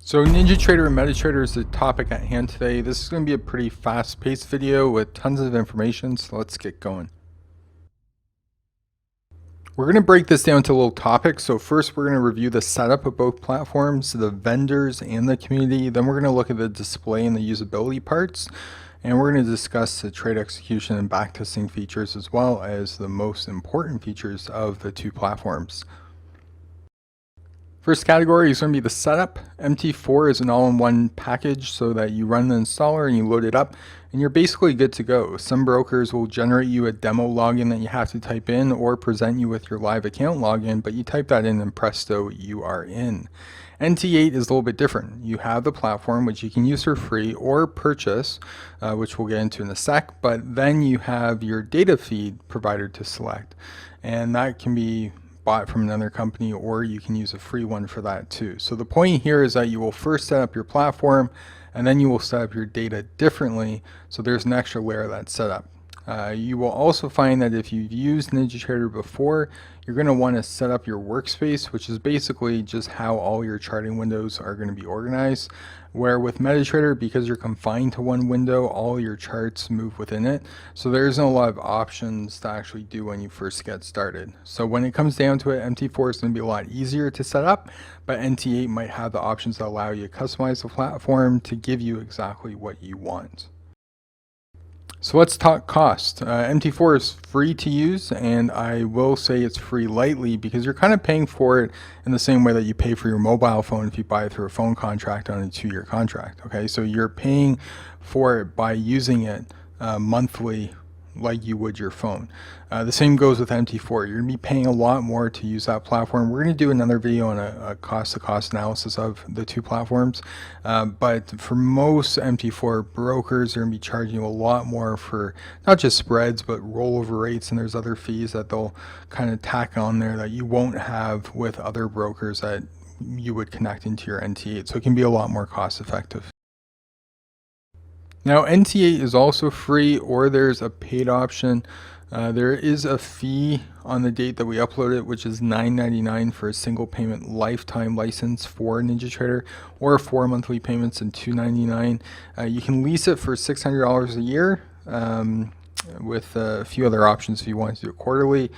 So NinjaTrader and MetaTrader is the topic at hand today. This is going to be a pretty fast-paced video with tons of information, so let's get going. We're going to break this down to little topics. So first we're going to review the setup of both platforms, the vendors, and the community. Then we're going to look at the display and the usability parts. And we're going to discuss the trade execution and backtesting features as well as the most important features of the two platforms. First category is going to be the setup. MT4 is an all-in-one package so that you run the installer and you load it up and you're basically good to go. Some brokers will generate you a demo login that you have to type in or present you with your live account login, but you type that in and presto, you are in. NT8 is a little bit different. You have the platform which you can use for free or purchase, which we'll get into in a sec, but then you have your data feed provider to select, and that can be bought from another company, or you can use a free one for that too. So the point here is that you will first set up your platform and then you will set up your data differently, so there's an extra layer that's set up. You will also find that if you've used NinjaTrader before, you're going to want to set up your workspace, which is basically just how all your charting windows are going to be organized. Where with MetaTrader, because you're confined to one window, all your charts move within it. So there isn't a lot of options to actually do when you first get started. So when it comes down to it, MT4 is going to be a lot easier to set up, but NT8 might have the options that allow you to customize the platform to give you exactly what you want. So let's talk cost. MT4 is free to use, and I will say it's free lightly because you're kind of paying for it in the same way that you pay for your mobile phone if you buy it through a phone contract on a 2-year contract. Okay, so you're paying for it by using it monthly like you would your phone. The same goes with MT4. You're going to be paying a lot more to use that platform. We're going to do another video on a cost-to-cost analysis of the two platforms, but for most MT4 brokers, they're going to be charging you a lot more for not just spreads but rollover rates, and there's other fees that they'll kind of tack on there that you won't have with other brokers that you would connect into your NT8, so it can be a lot more cost effective. Now NT8 is also free, or there's a paid option. There is a fee on the date that we upload it, which is $9.99 for a single payment lifetime license for NinjaTrader, or 4 monthly payments and $2.99. You can lease it for $600 a year with a few other options if you want to do it quarterly.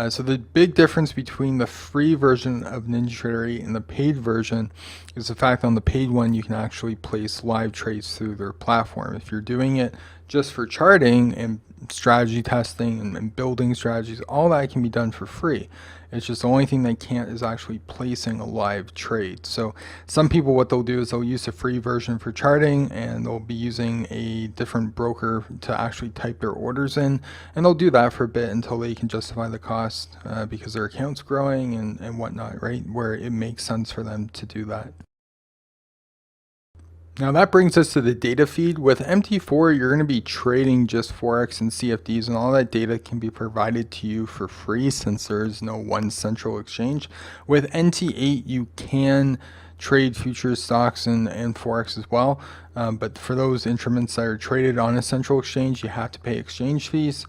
So the big difference between the free version of NinjaTrader 8 and the paid version is the fact on the paid one you can actually place live trades through their platform. If you're doing it just for charting and strategy testing and building strategies, all that can be done for free. It's just the only thing they can't is actually placing a live trade. So some people, what they'll do is they'll use the free version for charting, and they'll be using a different broker to actually type their orders in, and they'll do that for a bit until they can justify the cost because their account's growing and whatnot, right? Where it makes sense for them to do that. Now that brings us to the data feed. With MT4, you're going to be trading just forex and CFDs, and all that data can be provided to you for free since there is no one central exchange. With NT8, you can trade futures, stocks, and forex as well, but for those instruments that are traded on a central exchange, you have to pay exchange fees,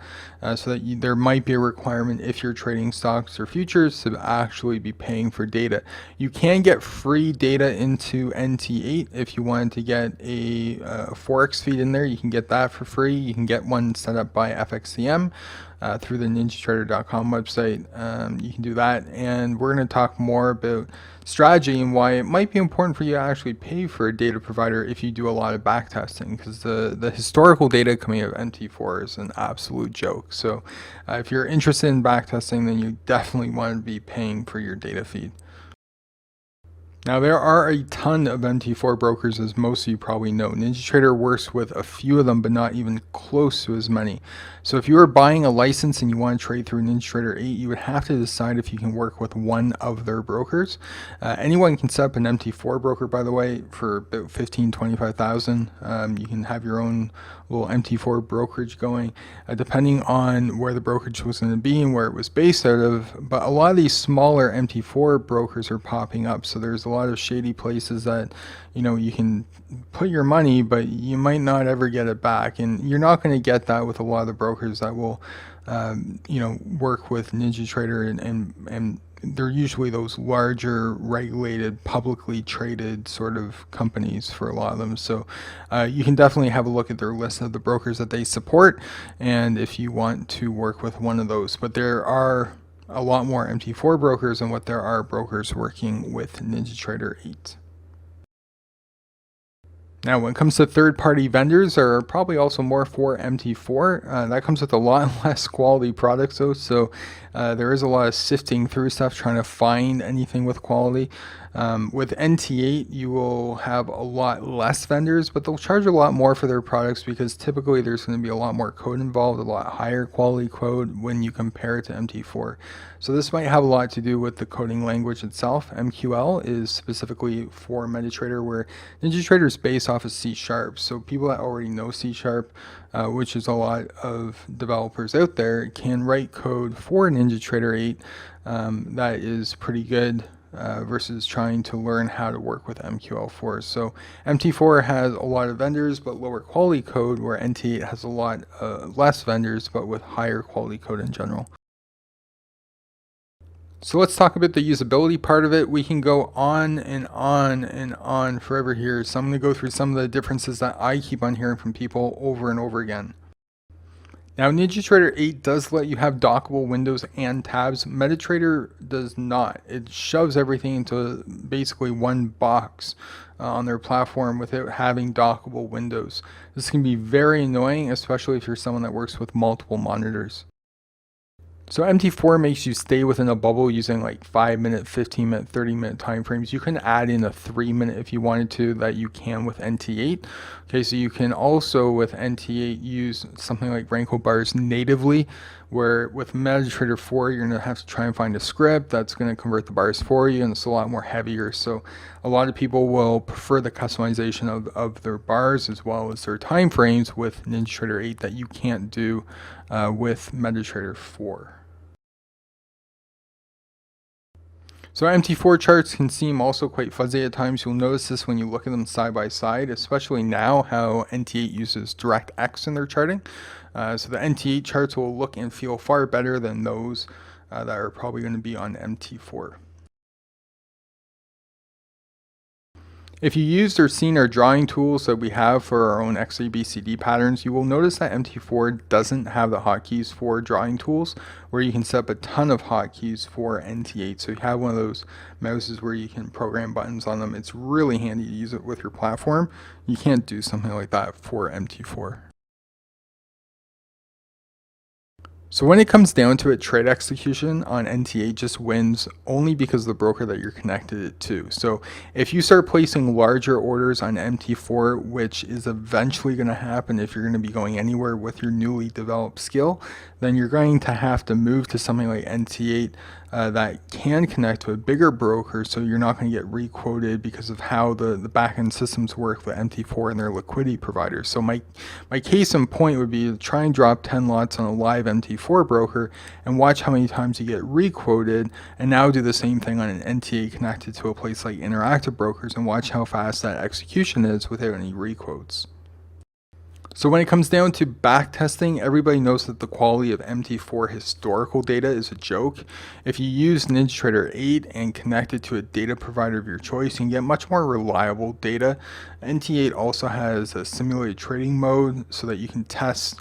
so that there might be a requirement if you're trading stocks or futures to actually be paying for data. You can get free data into NT8 if you wanted to get a forex feed in there. You can get that for free. You can get one set up by FXCM through the NinjaTrader.com website. You can do that, and we're going to talk more about strategy and why it might be important for you to actually pay for a data provider if you do a lot of backtesting, because the historical data coming out of MT4 is an absolute joke. So if you're interested in backtesting, then you definitely want to be paying for your data feed. Now there are a ton of MT4 brokers, as most of you probably know. NinjaTrader works with a few of them, but not even close to as many. So if you are buying a license and you want to trade through NinjaTrader 8, you would have to decide if you can work with one of their brokers. Anyone can set up an MT4 broker, by the way, for about $15,000-$25,000. You can have your own little MT4 brokerage going, depending on where the brokerage was going to be and where it was based out of. But a lot of these smaller MT4 brokers are popping up, so there's a lot of shady places that you can put your money, but you might not ever get it back, and you're not going to get that with a lot of the brokers that will work with NinjaTrader and they're usually those larger, regulated, publicly traded sort of companies for a lot of them. So you can definitely have a look at their list of the brokers that they support, and if you want to work with one of those. But there are a lot more MT4 brokers than what there are brokers working with NinjaTrader 8. Now, when it comes to third-party vendors, there are probably also more for MT4. That comes with a lot less quality products, though, so there is a lot of sifting through stuff, trying to find anything with quality. With NT8, you will have a lot less vendors, but they'll charge a lot more for their products because typically there's going to be a lot more code involved, a lot higher quality code when you compare it to MT4. So this might have a lot to do with the coding language itself. MQL is specifically for MetaTrader, where NinjaTrader is based off of C#. So people that already know C#, which is a lot of developers out there, can write code for NinjaTrader 8 that is pretty good. Versus trying to learn how to work with MQL4. So MT4 has a lot of vendors but lower quality code, where NT8 has a lot less vendors but with higher quality code in general. So let's talk about the usability part of it. We can go on and on and on forever here. So I'm going to go through some of the differences that I keep on hearing from people over and over again. Now, NinjaTrader 8 does let you have dockable windows and tabs. MetaTrader does not. It shoves everything into basically one box on their platform without having dockable windows. This can be very annoying, especially if you're someone that works with multiple monitors. So MT4 makes you stay within a bubble using like 5-minute, 15-minute, 30-minute time frames. You can add in a 3-minute if you wanted to, that you can with NT8. Okay, so you can also with NT8 use something like Ranko bars natively, where with MetaTrader 4 you're going to have to try and find a script that's going to convert the bars for you, and it's a lot more heavier. So a lot of people will prefer the customization of their bars as well as their time frames with NinjaTrader 8 that you can't do with MetaTrader 4. So MT4 charts can seem also quite fuzzy at times. You'll notice this when you look at them side by side, especially now how NT8 uses directX in their charting. So the NT8 charts will look and feel far better than those that are probably going to be on MT4. If you used or seen our drawing tools that we have for our own XABCD patterns, you will notice that MT4 doesn't have the hotkeys for drawing tools, where you can set up a ton of hotkeys for NT8. So you have one of those mouses where you can program buttons on them. It's really handy to use it with your platform. You can't do something like that for MT4. So when it comes down to it, trade execution on NT8 just wins only because of the broker that you're connected it to. So if you start placing larger orders on MT4, which is eventually going to happen if you're going to be going anywhere with your newly developed skill, then you're going to have to move to something like NT8 that can connect to a bigger broker, so you're not going to get requoted because of how the backend systems work with MT4 and their liquidity providers. So my case in point would be to try and drop 10 lots on a live MT4 broker and watch how many times you get requoted, and now do the same thing on an NT8 connected to a place like Interactive Brokers and watch how fast that execution is without any requotes. So when it comes down to backtesting, everybody knows that the quality of MT4 historical data is a joke. If you use NinjaTrader 8 and connect it to a data provider of your choice, you can get much more reliable data. NT8 also has a simulated trading mode so that you can test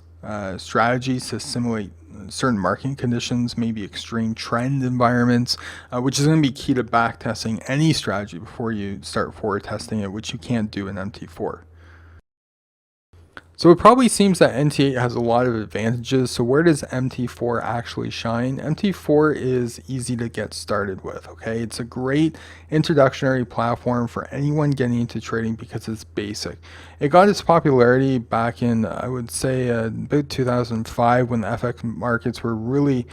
strategies to simulate certain market conditions, maybe extreme trend environments, which is going to be key to backtesting any strategy before you start forward testing it, which you can't do in MT4. So it probably seems that NT8 has a lot of advantages. So where does MT4 actually shine? MT4 is easy to get started with, okay? It's a great introductory platform for anyone getting into trading because it's basic. It got its popularity back in, I would say, about 2005, when the FX markets were really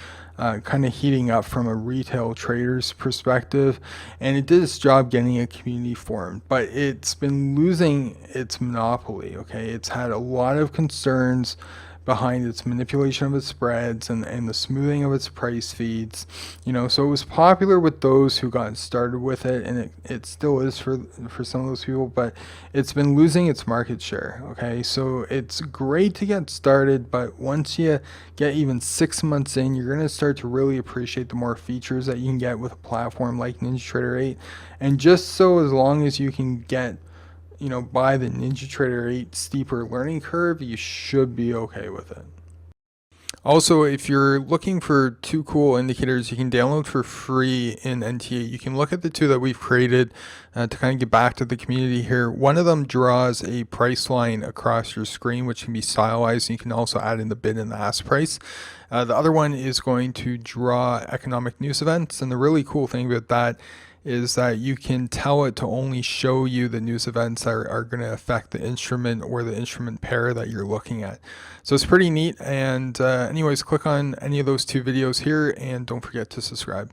kind of heating up from a retail trader's perspective, and it did its job getting a community formed, but it's been losing its monopoly. Okay, it's had a lot of concerns behind its manipulation of its spreads and the smoothing of its price feeds. So it was popular with those who got started with it, and it still is for some of those people, but it's been losing its market share. Okay, so it's great to get started, but once you get even 6 months in, you're going to start to really appreciate the more features that you can get with a platform like NinjaTrader 8. And just so as long as you can get by the NinjaTrader 8 steeper learning curve, you should be okay with it. Also, if you're looking for 2 cool indicators you can download for free in NT8, you can look at the 2 that we've created to kind of get back to the community here. One of them draws a price line across your screen, which can be stylized, and you can also add in the bid and the ask price. The other one is going to draw economic news events, and the really cool thing about that is that you can tell it to only show you the news events that are going to affect the instrument or the instrument pair that you're looking at. So it's pretty neat. And anyways, click on any of those 2 videos here, and don't forget to subscribe.